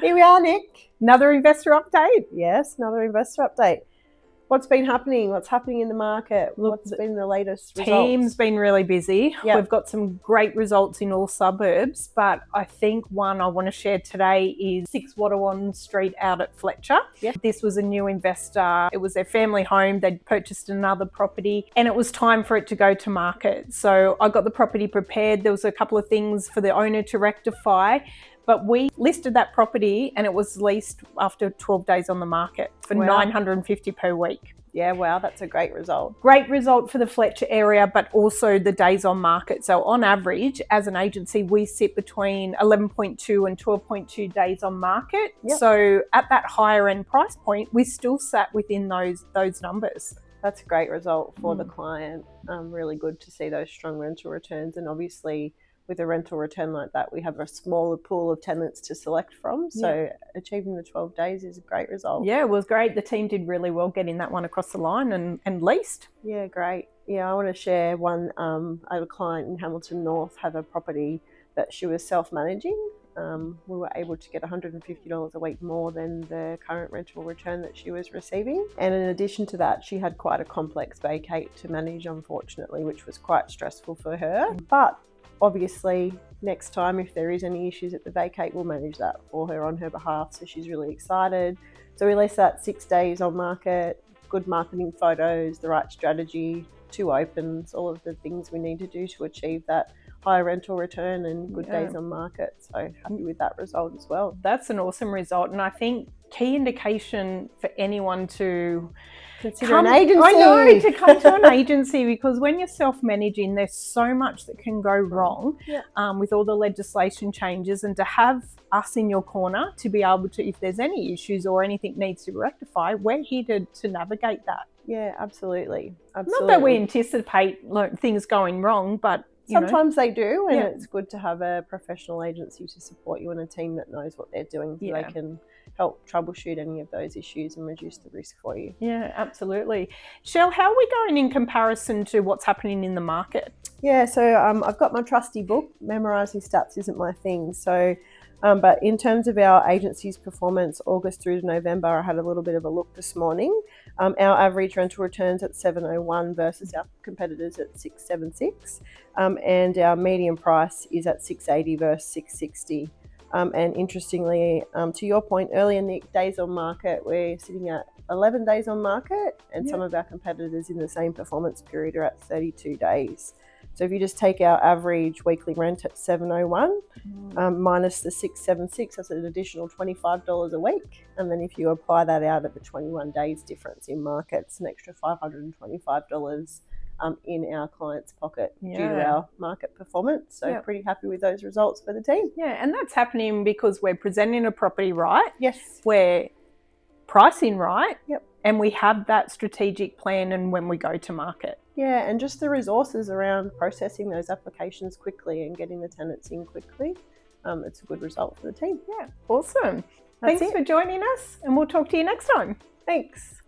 Here we are, Nick. Another investor update. Yes, another investor update. What's been happening? What's happening in the market? Look, What's been the latest results? Team's been really busy. Yep. We've got some great results in all suburbs, but I think one I want to share today is 6 Waterwan Street out at Fletcher. Yep. This was a new investor. It was their family home. They'd purchased another property and it was time for it to go to market. So I got the property prepared. There was a couple of things for the owner to rectify. But we listed that property and it was leased after 12 days on the market for $950 per week. Yeah, wow, that's a great result. Great result for the Fletcher area, but also the days on market. So on average, as an agency, we sit between 11.2 and 12.2 days on market. Yep. So at that higher end price point, we still sat within those numbers. That's a great result for the client. Really good to see those strong rental returns, and obviously with a rental return like that, we have a smaller pool of tenants to select from. So achieving the 12 days is a great result. Yeah, it was great. The team did really well getting that one across the line and leased. Yeah, great. Yeah, I want to share one. I have a client in Hamilton North, have a property that she was self-managing. We were able to get $150 a week more than the current rental return that she was receiving. And in addition to that, she had quite a complex vacate to manage, unfortunately, which was quite stressful for her. But obviously, next time, if there is any issues at the vacate, we'll manage that for her on her behalf. So she's really excited. So we leased that 6 days on market, good marketing photos, the right strategy, 2 opens, all of the things we need to do to achieve that higher rental return and good days on market. So happy with that result as well. That's an awesome result. And I think key indication for anyone to consider an agency. I know, to come to an agency, because when you're self-managing, there's so much that can go wrong with all the legislation changes, and to have us in your corner to be able to, if there's any issues or anything needs to be rectified, we're here to navigate that. Yeah, absolutely. Not that we anticipate things going wrong, but sometimes they do, and it's good to have a professional agency to support you and a team that knows what they're doing, so they can help troubleshoot any of those issues and reduce the risk for you. Yeah, absolutely. Shell, how are we going in comparison to what's happening in the market? Yeah, so I've got my trusty book. Memorising stats isn't my thing. So, but in terms of our agency's performance, August through to November, I had a little bit of a look this morning. Our average rental returns at 701 versus our competitors at 676, and our median price is at 680 versus 660. And interestingly, to your point earlier, Nick, days on market, we're sitting at 11 days on market, and some of our competitors in the same performance period are at 32 days. So if you just take our average weekly rent at 701 minus the 676, that's an additional $25 a week. And then if you apply that out at the 21 days difference in market, it's an extra $525 in our client's pocket due to our market performance. So pretty happy with those results for the team. Yeah, and that's happening because we're presenting a property right. Yes. We're pricing right. Yep. And we have that strategic plan and when we go to market. Yeah, and just the resources around processing those applications quickly and getting the tenants in quickly. It's a good result for the team. Yeah, awesome. Thanks for joining us, and we'll talk to you next time. Thanks.